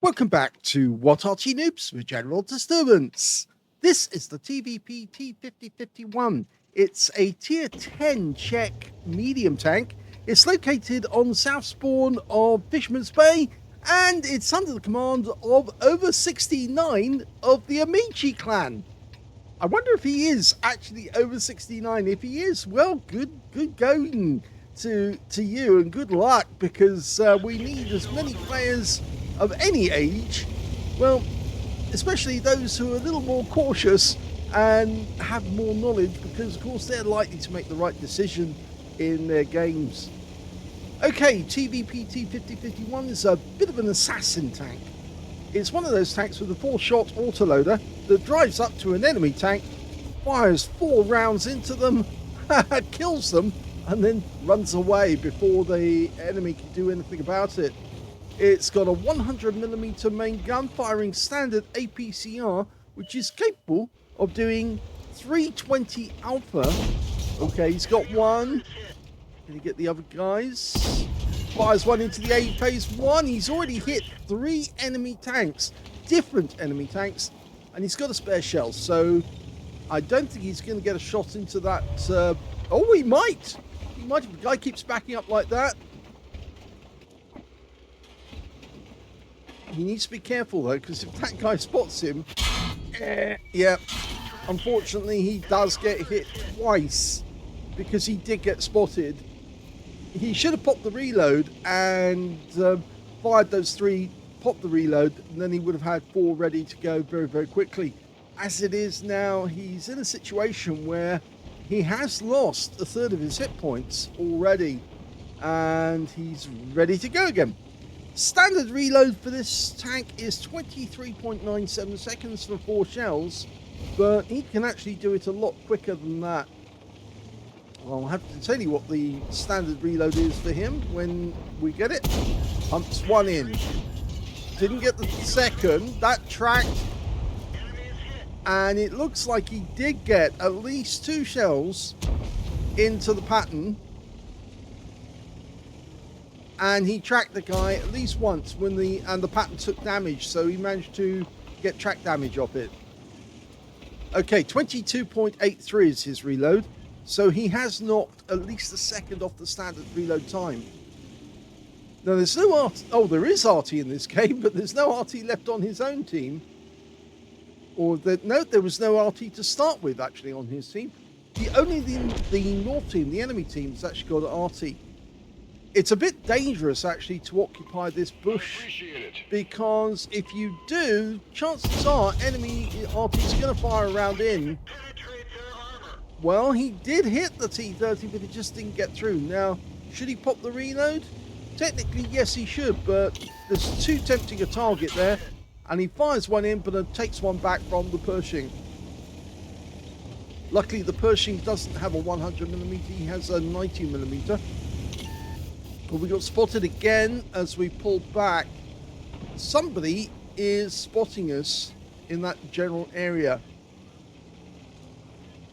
Welcome back to What Arty Noobs with General Disturbance. This is the TVP T 5051. It's a tier 10 Czech medium tank. It's located on the south spawn of Fisherman's Bay, and it's under the command of over 69 of the AMICI clan. I wonder if he is actually over 69. If he is, well, good going to you, and good luck, because we need as many players of any age, well, especially those who are a little more cautious and have more knowledge, because of course they're likely to make the right decision in their games. Okay, TVP T 5051 is a bit of an assassin tank. It's one of those tanks with a 4-shot autoloader that drives up to an enemy tank, fires 4 rounds into them, kills them, and then runs away before the enemy can do anything about it. It's got a 100mm main gun firing standard APCR, which is capable of doing 320 alpha. Okay, he's got one. Can he get the other guys? Fires one into the A phase 1. He's already hit 3 enemy tanks, different enemy tanks, and he's got a spare shell. So I don't think he's going to get a shot into that. Oh, he might. He might if the guy keeps backing up like that. He needs to be careful though, because if that guy spots him, yeah, unfortunately he does get hit twice because he did get spotted. He should have popped the reload and fired those 3, popped the reload, and then he would have had 4 ready to go very, very quickly. As it is now, he's in a situation where he has lost 1/3 of his hit points already, and he's ready to go again. Standard reload for this tank is 23.97 seconds for 4 shells, but he can actually do it a lot quicker than that. I'll have to tell you what the standard reload is for him when we get it. Pumps 1 in. Didn't get the second. That tracked. And it looks like he did get at least 2 shells into the pattern. And he tracked the guy at least once when the pattern took damage, so he managed to get track damage off it. Okay, 22.83 is his reload, so he has knocked at least a second off the standard reload time. Now there's no Arty. Oh, there is Arty in this game, but there's no Arty left on his own team. Or no, there was no Arty to start with actually on his team. Only the North team, the enemy team, has actually got an Arty. It's a bit dangerous actually to occupy this bush, because if you do, chances are enemy Arty's going to fire a round in. Well, he did hit the T30, but it just didn't get through. Now, should he pop the reload? Technically, yes, he should, but there's too tempting a target there, and he fires one in, but it takes one back from the Pershing. Luckily, the Pershing doesn't have a 100mm; he has a 90mm. But we got spotted again as we pulled back. Somebody is spotting us in that general area.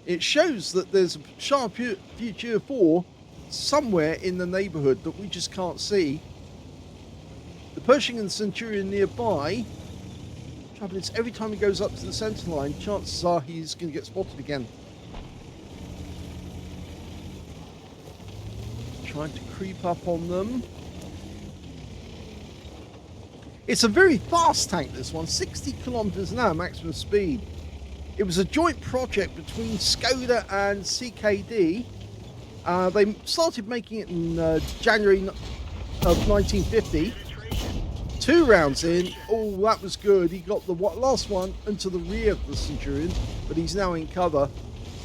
It shows that there's a Shure MV7X somewhere in the neighborhood that we just can't see. The Pershing and Centurion nearby. Trouble is, every time he goes up to the center line, chances are he's going to get spotted again. Trying to creep up on them. It's a very fast tank, this one, 60 kilometers an hour maximum speed. It was a joint project between Skoda and CKD. They started making it in January of 1950. 2 rounds in. Oh, that was good. He got the last one into the rear of the Centurion, but he's now in cover.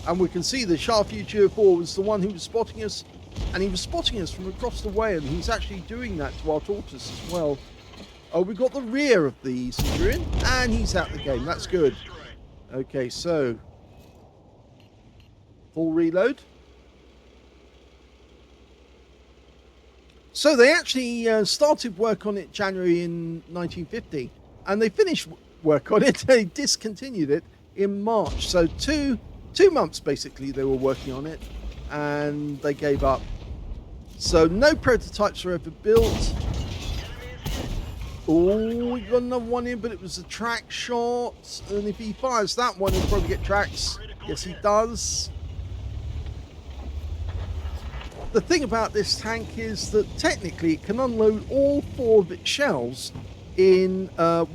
And we can see the Shure MV7X was the one who was spotting us. And he was spotting us from across the way, and he's actually doing that to our tortoise as well. Oh, we got the rear of the Centurion, and he's out the game. That's good. Okay, so full reload. So they actually started work on it January in 1950, and they finished work on it. They discontinued it in March. So two months basically they were working on it, and they gave up. So no prototypes were ever built. Oh, he got another one in, but it was a track shot. And if he fires that one, he'll probably get tracks. Yes, he does. The thing about this tank is that technically it can unload all 4 of its shells in the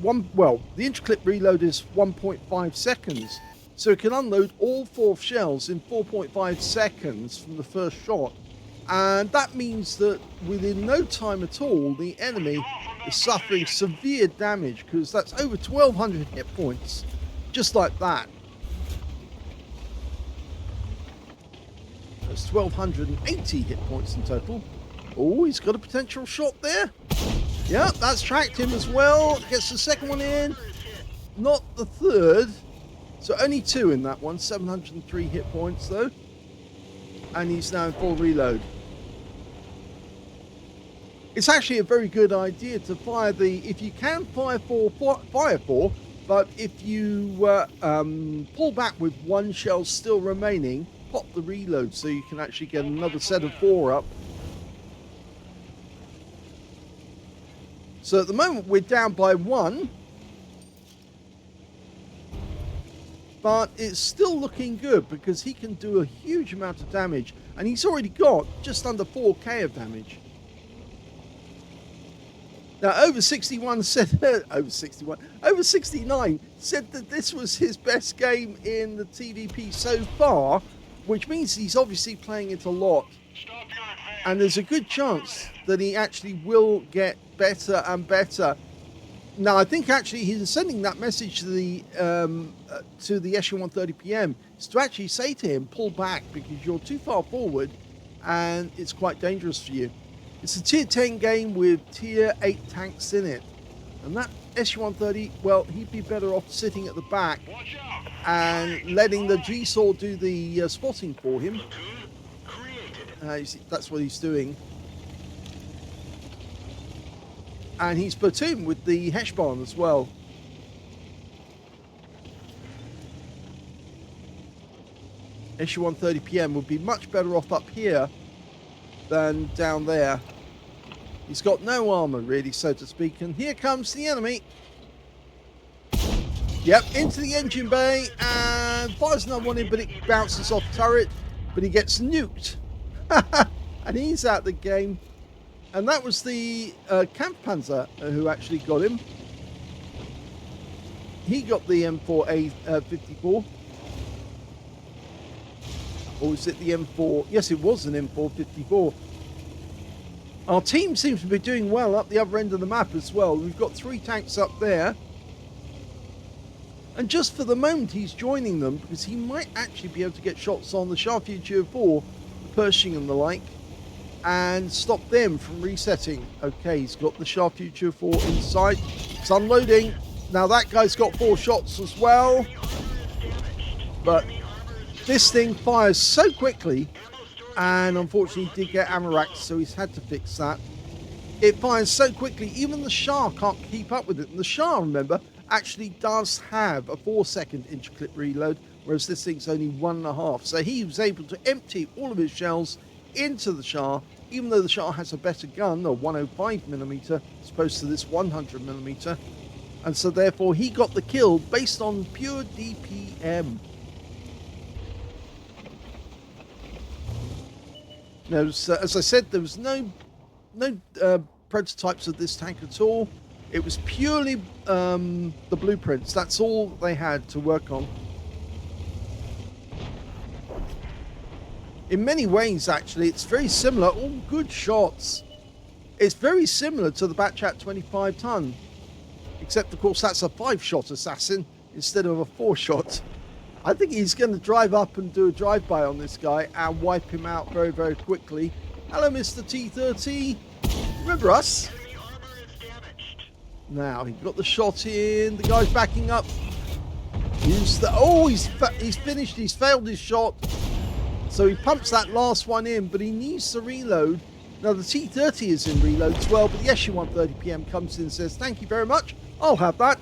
interclip reload is 1.5 seconds. So it can unload all 4 shells in 4.5 seconds from the first shot. And that means that within no time at all, the enemy is suffering severe damage, because that's over 1,200 hit points, just like that. That's 1,280 hit points in total. Oh, he's got a potential shot there. Yeah, that's tracked him as well. Gets the second one in. Not the third. So only 2 in that one. 703 hit points though. And he's now in full reload. It's actually a very good idea to fire if you can fire 4, but if you pull back with 1 shell still remaining, pop the reload so you can actually get another set of 4 up. So at the moment we're down by 1, but it's still looking good because he can do a huge amount of damage, and he's already got just under 4k of damage. Now, over 69 said that this was his best game in the TVP so far, which means he's obviously playing it a lot. And there's a good chance that he actually will get better and better. Now, I think actually he's sending that message to the Echelon 130 PM is to actually say to him, pull back because you're too far forward and it's quite dangerous for you. It's a tier 10 game with tier 8 tanks in it. And that SU-130, well, he'd be better off sitting at the back and letting the G-Saw do the spotting for him. That's what he's doing. And he's platooned with the Heshbon as well. SU-130 PM would be much better off up here than down there. He's got no armor really, so to speak, and here comes the enemy. Yep, into the engine bay and fires another one in, but it bounces off turret, but he gets nuked. And he's out the game. And that was the Kampfpanzer who actually got him. He got the M4A54. Or was it the M4? Yes, it was an M454. Our team seems to be doing well up the other end of the map as well. We've got 3 tanks up there. And just for the moment, he's joining them because he might actually be able to get shots on the Charfuture 4, the Pershing and the like, and stop them from resetting. Okay, he's got the Charfuture 4 in sight. It's unloading. Now that guy's got 4 shots as well. But this thing fires so quickly, and unfortunately he did get ammo racked, so he's had to fix that. It fires so quickly, even the Shah can't keep up with it. And the Shah, remember, actually does have a 4-second interclip reload, whereas this thing's only 1.5. So he was able to empty all of his shells into the Shah, even though the Shah has a better gun, a 105mm, as opposed to this 100mm. And so therefore he got the kill based on pure DPM. Now, so, as I said, there was no prototypes of this tank at all. It was purely the blueprints. That's all they had to work on. In many ways, actually, it's very similar. All good shots. It's very similar to the Batchat 25 ton. Except, of course, that's a 5-shot assassin instead of a 4-shot. I think he's going to drive up and do a drive-by on this guy and wipe him out very, very quickly. Hello, Mr. T30. Remember us? Now, he got the shot in. The guy's backing up. He's finished. He's failed his shot. So he pumps that last one in, but he needs to reload. Now, the T30 is in reload as well, but the SU-130 PM comes in and says, thank you very much. I'll have that.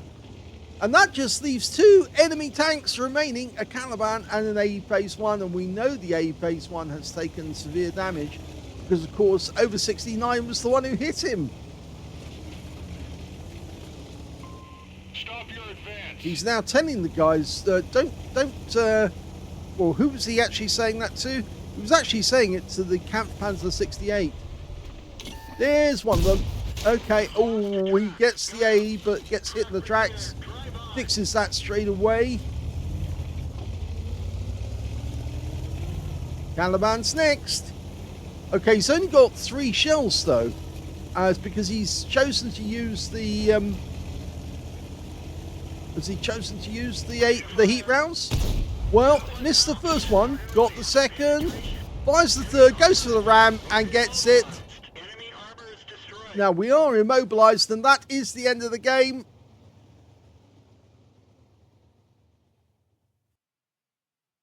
And that just leaves 2 enemy tanks remaining, a Caliban and an AE Phase 1. And we know the AE Phase 1 has taken severe damage because, of course, over 69 was the one who hit him. He's now telling the guys, well, who was he actually saying that to? He was actually saying it to the Kampfpanzer 68. There's one of them. Okay, oh, he gets the A, but gets hit in the tracks. Fixes that straight away. Caliban's next. Okay, he's only got 3 shells though. It's because he's chosen to use the the heat rounds? Well, missed the first one, got the second, fires the third, goes for the ram and gets it. Now we are immobilized and that is the end of the game.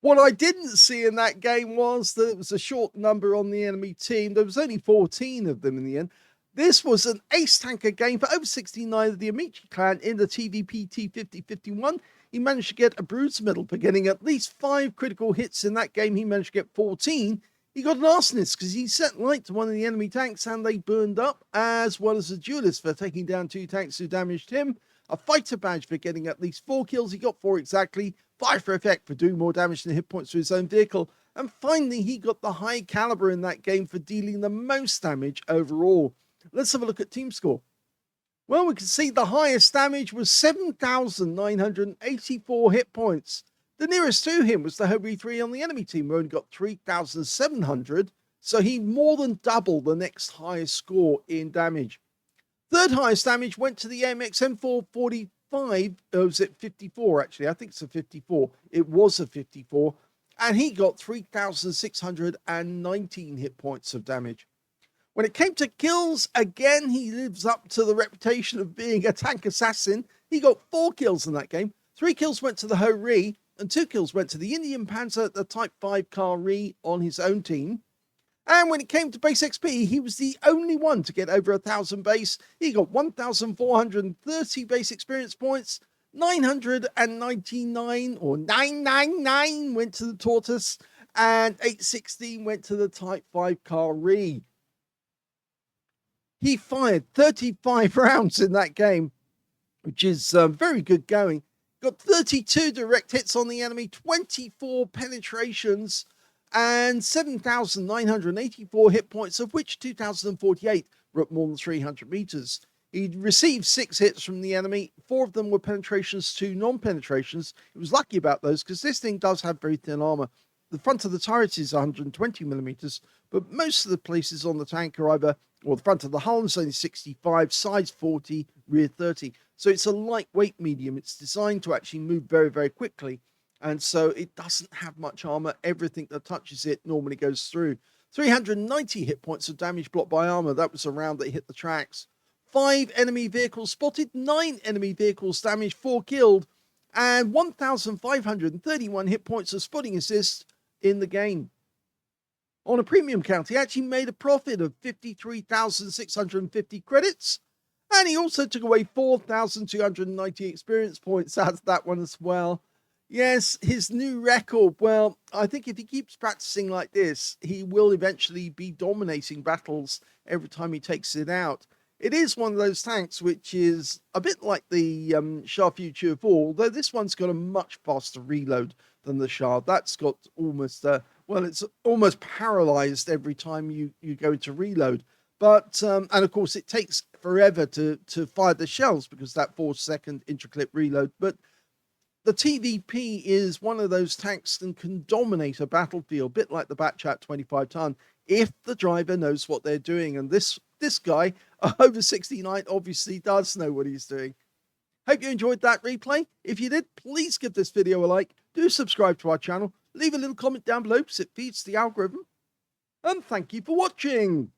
What I didn't see in that game was that it was a short number on the enemy team. There was only 14 of them in the end. This was an ace tanker game for over 69 of the AMICI clan in the TVP T 5051. He managed to get a bruise medal for getting at least 5 critical hits in that game. He managed to get 14. He got an arsonist because he set light to one of the enemy tanks and they burned up, as well as a duelist for taking down 2 tanks who damaged him. A fighter badge for getting at least 4 kills. He got 4 exactly. 5 for effect for doing more damage than hit points to his own vehicle. And finally, he got the high caliber in that game for dealing the most damage overall. Let's have a look at team score. Well, we can see the highest damage was 7,984 hit points. The nearest to him was the Hobie 3 on the enemy team, who only got 3,700. So he more than doubled the next highest score in damage. Third highest damage went to the AMICI M445. Oh, was it 54 actually? I think it's a 54. It was a 54. And he got 3,619 hit points of damage. When it came to kills, again, he lives up to the reputation of being a tank assassin. He got 4 kills in that game. 3 kills went to the Hori, and 2 kills went to the Indian Panzer, the Type 5 Kari on his own team. And when it came to base XP, he was the only one to get over 1,000 base. He got 1,430 base experience points. 999 or 999 went to the Tortoise, and 816 went to the Type 5 Kari. He fired 35 rounds in that game, which is very good going. Got 32 direct hits on the enemy, 24 penetrations, and 7,984 hit points, of which 2,048 were at more than 300 meters. He received 6 hits from the enemy. 4 of them were penetrations, 2 non-penetrations. He was lucky about those because this thing does have very thin armor. The front of the turret is 120 millimeters, but most of the places on the tank are either, or the front of the hull is only 65, sides 40, rear 30. So it's a lightweight medium. It's designed to actually move very, very quickly. And so it doesn't have much armor. Everything that touches it normally goes through. 390 hit points of damage blocked by armor. That was a round that hit the tracks. 5 enemy vehicles spotted, 9 enemy vehicles damaged, 4 killed, and 1,531 hit points of spotting assist in the game. On a premium count, he actually made a profit of 53,650 credits, and he also took away 4,290 experience points out of that one as well. Yes, his new record, well, I think if he keeps practicing like this, he will eventually be dominating battles every time he takes it out. It is one of those tanks which is a bit like the Shure MV7X, although this one's got a much faster reload than the Shure. That's got almost, well, it's almost paralyzed every time you go to reload. But, and of course, it takes forever to fire the shells because that 4-second intraclip reload. But the TVP is one of those tanks that can dominate a battlefield, a bit like the Batchat 25 ton, if the driver knows what they're doing. And this guy, over 69, obviously does know what he's doing. Hope you enjoyed that replay. If you did, please give this video a like. Do subscribe to our channel. Leave a little comment down below because it feeds the algorithm. And thank you for watching.